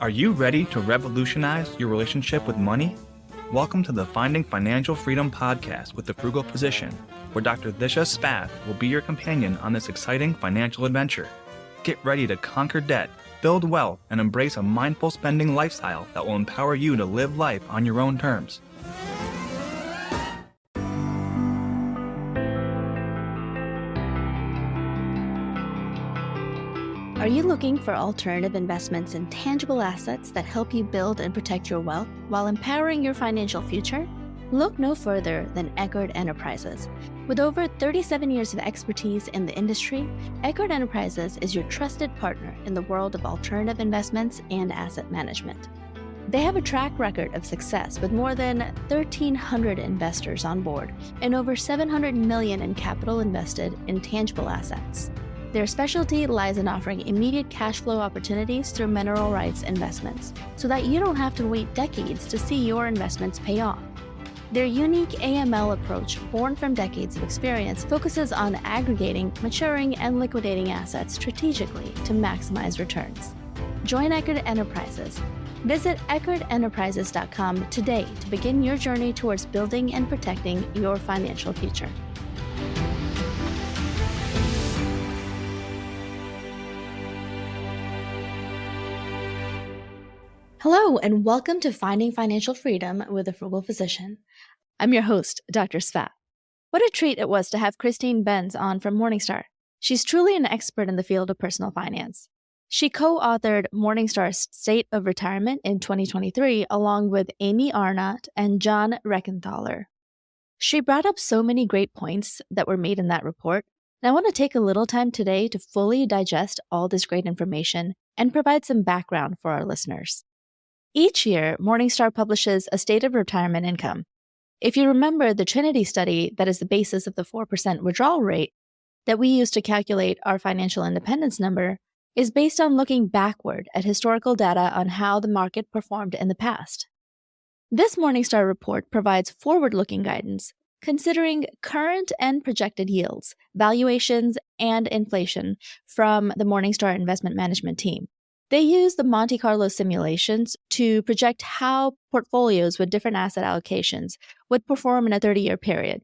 Are you ready to revolutionize your relationship with money? Welcome to the Finding Financial Freedom podcast with the Frugal Physician, where Dr. Disha Spath will be your companion on this exciting financial adventure. Get ready to conquer debt, build wealth, and embrace a mindful spending lifestyle that will empower you to live life on your own terms. Are you looking for alternative investments in tangible assets that help you build and protect your wealth while empowering your financial future? Look no further than Eckert Enterprises. With over 37 years of expertise in the industry, Eckert Enterprises is your trusted partner in the world of alternative investments and asset management. They have a track record of success with more than 1,300 investors on board and over $700 million in capital invested in tangible assets. Their specialty lies in offering immediate cash flow opportunities through mineral rights investments, so that you don't have to wait decades to see your investments pay off. Their unique AML approach, born from decades of experience, focuses on aggregating, maturing, and liquidating assets strategically to maximize returns. Join Eckert Enterprises. Visit EckertEnterprises.com today to begin your journey towards building and protecting your financial future. Hello, and welcome to Finding Financial Freedom with the Frugal Physician. I'm your host, Dr. Spath. What a treat it was to have Christine Benz on from Morningstar. She's truly an expert in the field of personal finance. She co-authored Morningstar's State of Retirement in 2023 along with Amy Arnott and John Reckenthaler. She brought up so many great points that were made in that report, and I want to take a little time today to fully digest all this great information and provide some background for our listeners. Each year, Morningstar publishes a state of retirement income. If you remember the Trinity study that is the basis of the 4% withdrawal rate that we use to calculate our financial independence number is based on looking backward at historical data on how the market performed in the past. This Morningstar report provides forward-looking guidance considering current and projected yields, valuations, and inflation from the Morningstar Investment Management team. They use the Monte Carlo simulations to project how portfolios with different asset allocations would perform in a 30-year period.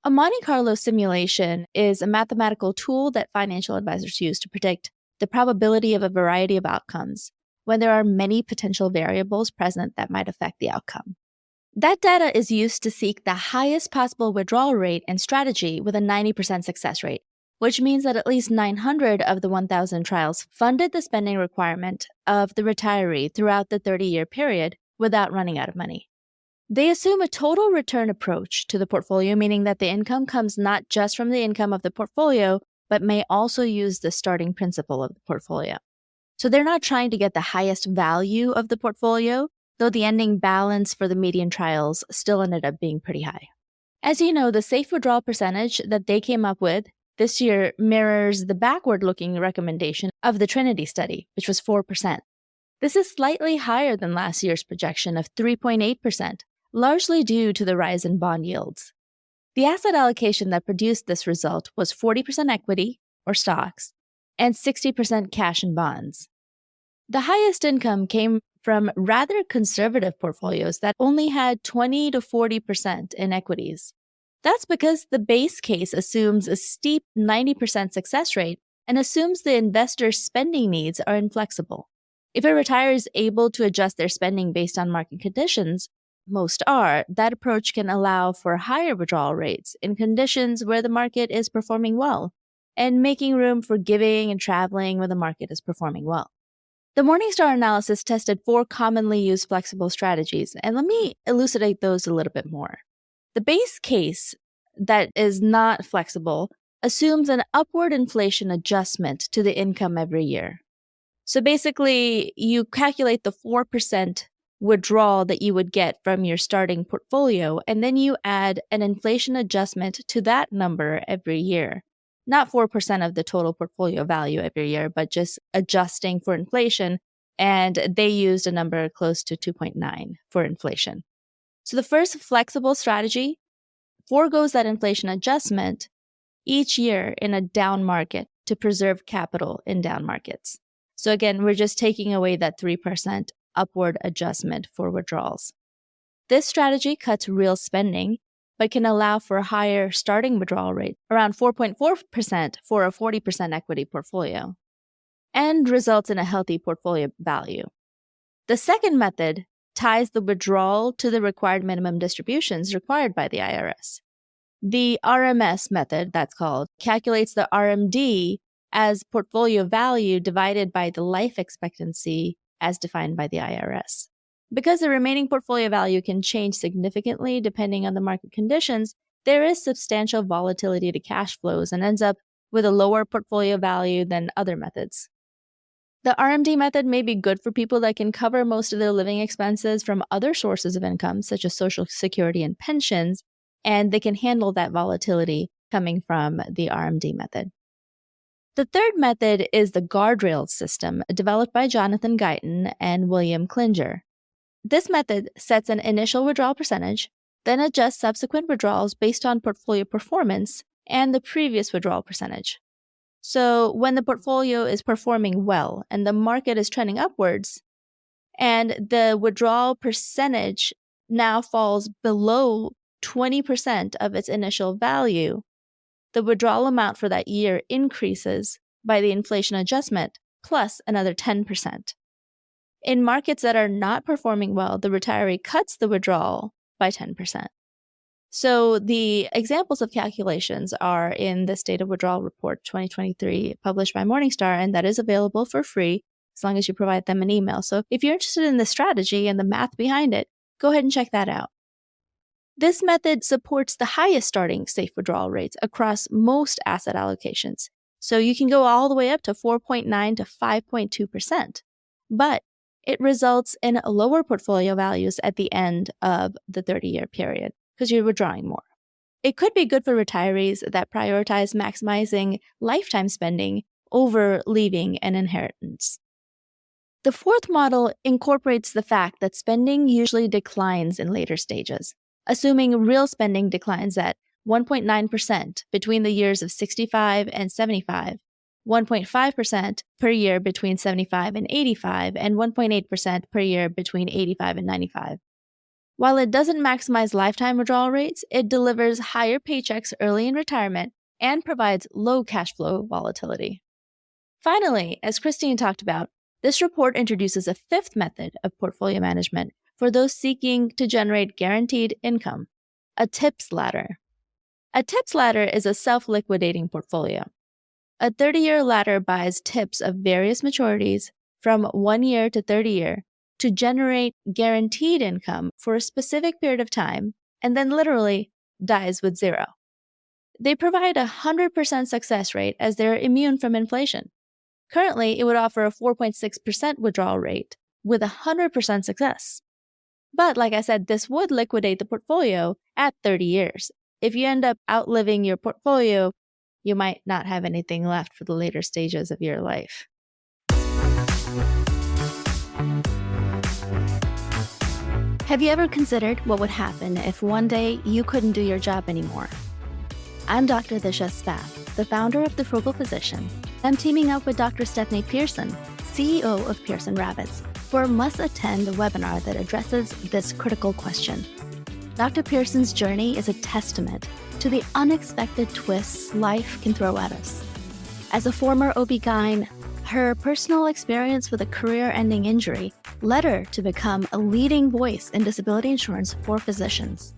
A Monte Carlo simulation is a mathematical tool that financial advisors use to predict the probability of a variety of outcomes when there are many potential variables present that might affect the outcome. That data is used to seek the highest possible withdrawal rate and strategy with a 90% success rate, which means that at least 900 of the 1,000 trials funded the spending requirement of the retiree throughout the 30-year period without running out of money. They assume a total return approach to the portfolio, meaning that the income comes not just from the income of the portfolio, but may also use the starting principal of the portfolio. So they're not trying to get the highest value of the portfolio, though the ending balance for the median trials still ended up being pretty high. As you know, the safe withdrawal percentage that they came up with this year mirrors the backward-looking recommendation of the Trinity study, which was 4%. This is slightly higher than last year's projection of 3.8%, largely due to the rise in bond yields. The asset allocation that produced this result was 40% equity, or stocks, and 60% cash and bonds. The highest income came from rather conservative portfolios that only had 20 to 40% in equities. That's because the base case assumes a steep 90% success rate and assumes the investor's spending needs are inflexible. If a retiree is able to adjust their spending based on market conditions, most are, that approach can allow for higher withdrawal rates in conditions where the market is performing well and making room for giving and traveling when the market is performing well. The Morningstar analysis tested 4 commonly used flexible strategies, and let me elucidate those a little bit more. The base case that is not flexible assumes an upward inflation adjustment to the income every year. So basically, you calculate the 4% withdrawal that you would get from your starting portfolio, and then you add an inflation adjustment to that number every year. Not 4% of the total portfolio value every year, but just adjusting for inflation, and they used a number close to 2.9 for inflation. So the first flexible strategy foregoes that inflation adjustment each year in a down market to preserve capital in down markets. So again, we're just taking away that 3% upward adjustment for withdrawals. This strategy cuts real spending, but can allow for a higher starting withdrawal rate, around 4.4% for a 40% equity portfolio, and results in a healthy portfolio value. The second method ties the withdrawal to the required minimum distributions required by the IRS. The RMS method, that's called, calculates the RMD as portfolio value divided by the life expectancy as defined by the IRS. Because the remaining portfolio value can change significantly depending on the market conditions, there is substantial volatility to cash flows and ends up with a lower portfolio value than other methods. The RMD method may be good for people that can cover most of their living expenses from other sources of income, such as Social Security and pensions, and they can handle that volatility coming from the RMD method. The third method is the guardrail system developed by Jonathan Guyton and William Klinger. This method sets an initial withdrawal percentage, then adjusts subsequent withdrawals based on portfolio performance and the previous withdrawal percentage. So when the portfolio is performing well and the market is trending upwards, and the withdrawal percentage now falls below 20% of its initial value, the withdrawal amount for that year increases by the inflation adjustment plus another 10%. In markets that are not performing well, the retiree cuts the withdrawal by 10%. So the examples of calculations are in the State of Withdrawal Report 2023 published by Morningstar, and that is available for free as long as you provide them an email. So if you're interested in the strategy and the math behind it, go ahead and check that out. This method supports the highest starting safe withdrawal rates across most asset allocations. So you can go all the way up to 4.9 to 5.2%. But it results in lower portfolio values at the end of the 30-year period because you're withdrawing more. It could be good for retirees that prioritize maximizing lifetime spending over leaving an inheritance. The fourth model incorporates the fact that spending usually declines in later stages, assuming real spending declines at 1.9% between the years of 65 and 75, 1.5% per year between 75 and 85, and 1.8% per year between 85 and 95. While it doesn't maximize lifetime withdrawal rates, it delivers higher paychecks early in retirement and provides low cash flow volatility. Finally, as Christine talked about, this report introduces a fifth method of portfolio management for those seeking to generate guaranteed income, a TIPS ladder. A TIPS ladder is a self-liquidating portfolio. A 30-year ladder buys TIPS of various maturities from 1 year to 30 year to generate guaranteed income for a specific period of time and then literally dies with zero. They provide a 100% success rate as they're immune from inflation. Currently, it would offer a 4.6% withdrawal rate with 100% success. But like I said, this would liquidate the portfolio at 30 years. If you end up outliving your portfolio, you might not have anything left for the later stages of your life. Have you ever considered what would happen if one day you couldn't do your job anymore? I'm Dr. Disha Spath, the founder of The Frugal Physician. I'm teaming up with Dr. Stephanie Pearson, CEO of Pearson Rabbits, for a must-attend webinar that addresses this critical question. Dr. Pearson's journey is a testament to the unexpected twists life can throw at us. As a former OB-GYN, her personal experience with a career-ending injury led her to become a leading voice in disability insurance for physicians.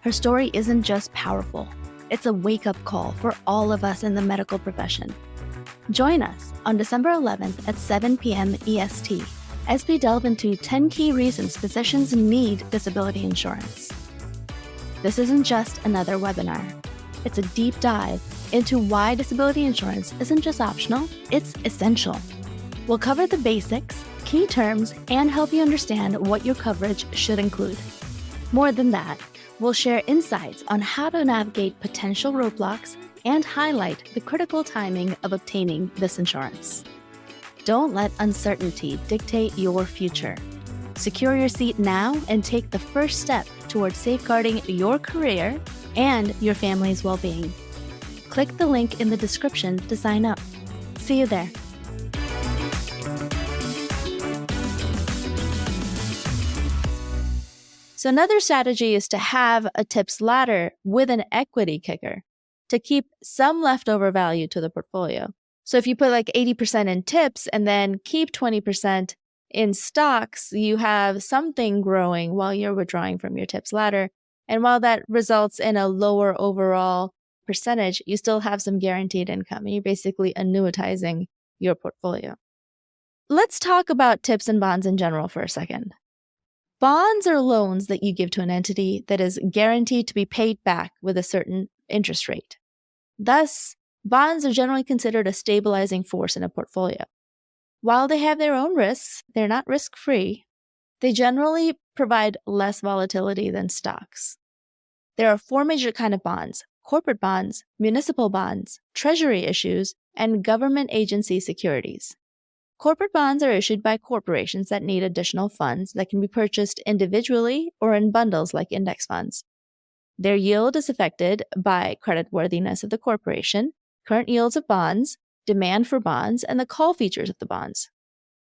Her story isn't just powerful, it's a wake-up call for all of us in the medical profession. Join us on December 11th at 7 p.m. EST as we delve into 10 key reasons physicians need disability insurance. This isn't just another webinar. It's a deep dive into why disability insurance isn't just optional, it's essential. We'll cover the basics, key terms, and help you understand what your coverage should include. More than that, we'll share insights on how to navigate potential roadblocks and highlight the critical timing of obtaining this insurance. Don't let uncertainty dictate your future. Secure your seat now and take the first step towards safeguarding your career and your family's well-being. Click the link in the description to sign up. See you there. So another strategy is to have a TIPS ladder with an equity kicker to keep some leftover value to the portfolio. So if you put like 80% in TIPS and then keep 20% in stocks, you have something growing while you're withdrawing from your TIPS ladder. And while that results in a lower overall percentage, you still have some guaranteed income. You're basically annuitizing your portfolio. Let's talk about TIPS and bonds in general for a second. Bonds are loans that you give to an entity that is guaranteed to be paid back with a certain interest rate. Thus, bonds are generally considered a stabilizing force in a portfolio. While they have their own risks, they're not risk-free. They generally provide less volatility than stocks. There are four major kinds of bonds: corporate bonds, municipal bonds, treasury issues, and government agency securities. Corporate bonds are issued by corporations that need additional funds that can be purchased individually or in bundles like index funds. Their yield is affected by creditworthiness of the corporation, current yields of bonds, demand for bonds, and the call features of the bonds.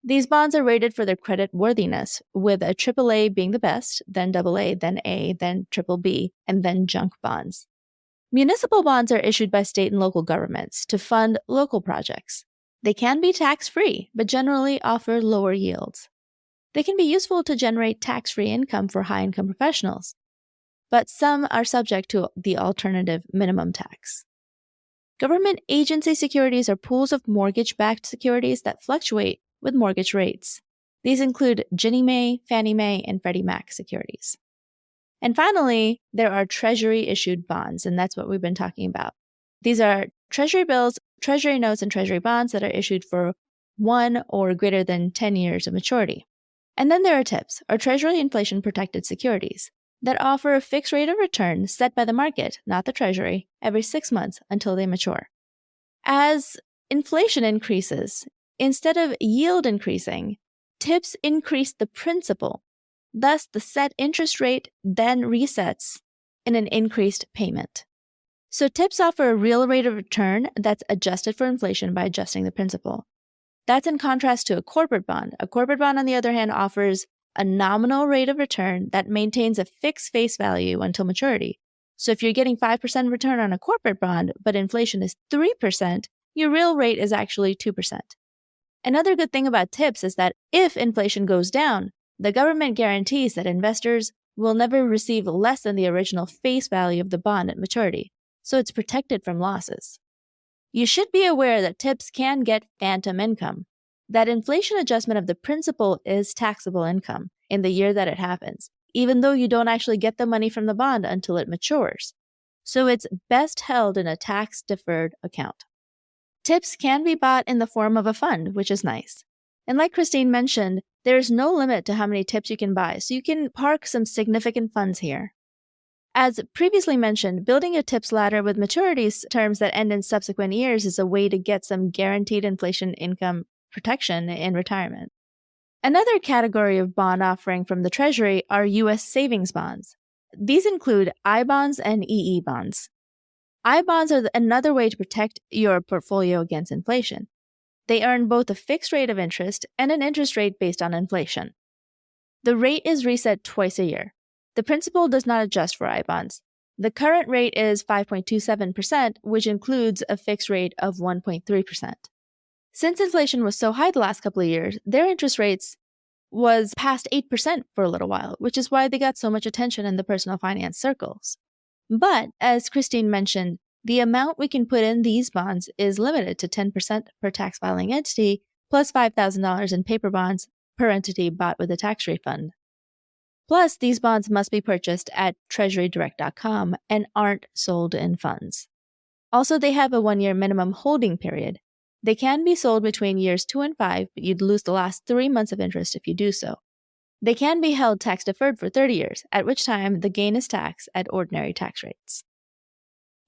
These bonds are rated for their creditworthiness, with a AAA being the best, then AA, then A, then BBB, and then junk bonds. Municipal bonds are issued by state and local governments to fund local projects. They can be tax-free, but generally offer lower yields. They can be useful to generate tax-free income for high-income professionals, but some are subject to the alternative minimum tax. Government agency securities are pools of mortgage-backed securities that fluctuate with mortgage rates. These include Ginnie Mae, Fannie Mae, and Freddie Mac securities. And finally, there are Treasury-issued bonds, and that's what we've been talking about. These are Treasury bills, Treasury notes, and Treasury bonds that are issued for 1 or greater than 10 years of maturity. And then there are TIPS, or Treasury Inflation Protected Securities, that offer a fixed rate of return set by the market, not the Treasury, every 6 months until they mature. As inflation increases, instead of yield increasing, TIPS increase the principal. Thus, the set interest rate then resets in an increased payment. So TIPS offer a real rate of return that's adjusted for inflation by adjusting the principal. That's in contrast to a corporate bond. A corporate bond, on the other hand, offers a nominal rate of return that maintains a fixed face value until maturity. So if you're getting 5% return on a corporate bond, but inflation is 3%, your real rate is actually 2%. Another good thing about TIPS is that if inflation goes down, the government guarantees that investors will never receive less than the original face value of the bond at maturity, so it's protected from losses. You should be aware that TIPS can get phantom income. That inflation adjustment of the principal is taxable income in the year that it happens, even though you don't actually get the money from the bond until it matures. So it's best held in a tax-deferred account. TIPS can be bought in the form of a fund, which is nice. And like Christine mentioned, there's no limit to how many TIPS you can buy, so you can park some significant funds here. As previously mentioned, building a TIPS ladder with maturities terms that end in subsequent years is a way to get some guaranteed inflation income protection in retirement. Another category of bond offering from the Treasury are U.S. savings bonds. These include I bonds and EE bonds. I bonds are another way to protect your portfolio against inflation. They earn both a fixed rate of interest and an interest rate based on inflation. The rate is reset twice a year. The principal does not adjust for I bonds. The current rate is 5.27%, which includes a fixed rate of 1.3%. Since inflation was so high the last couple of years, their interest rates was past 8% for a little while, which is why they got so much attention in the personal finance circles. But, as Christine mentioned, the amount we can put in these bonds is limited to 10% per tax filing entity, plus $5,000 in paper bonds per entity bought with a tax refund. Plus, these bonds must be purchased at treasurydirect.com and aren't sold in funds. Also, they have a 1-year minimum holding period. They can be sold between years 2 and 5, but you'd lose the last 3 months of interest if you do so. They can be held tax-deferred for 30 years, at which time the gain is taxed at ordinary tax rates.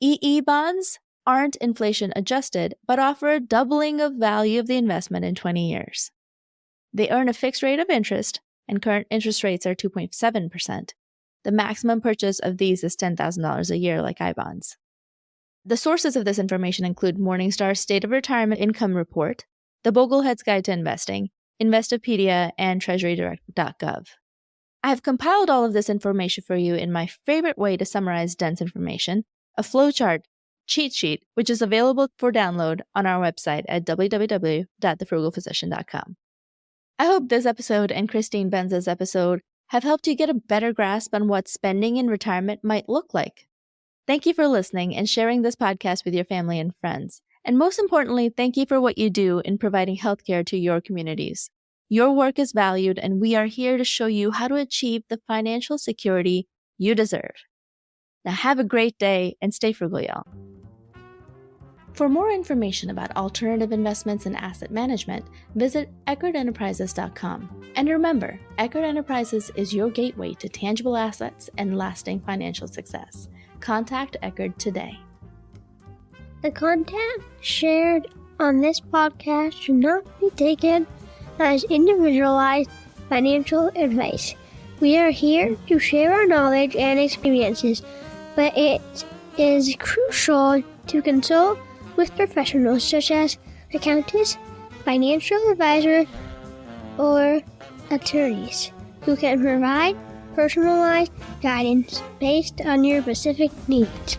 EE bonds aren't inflation adjusted, but offer a doubling of value of the investment in 20 years. They earn a fixed rate of interest, and current interest rates are 2.7%. The maximum purchase of these is $10,000 a year like I bonds. The sources of this information include Morningstar's State of Retirement Income Report, the Boglehead's Guide to Investing, Investopedia, and treasurydirect.gov. I have compiled all of this information for you in my favorite way to summarize dense information, a flowchart cheat sheet, which is available for download on our website at www.thefrugalphysician.com. I hope this episode and Christine Benz's episode have helped you get a better grasp on what spending in retirement might look like. Thank you for listening and sharing this podcast with your family and friends. And most importantly, thank you for what you do in providing healthcare to your communities. Your work is valued, and we are here to show you how to achieve the financial security you deserve. Now have a great day and stay frugal, y'all. For more information about alternative investments and asset management, visit EckerdEnterprises.com. And remember, Eckerd Enterprises is your gateway to tangible assets and lasting financial success. Contact Eckerd today. The content shared on this podcast should not be taken as individualized financial advice. We are here to share our knowledge and experiences, but it is crucial to consult with professionals such as accountants, financial advisors, or attorneys who can provide personalized guidance based on your specific needs.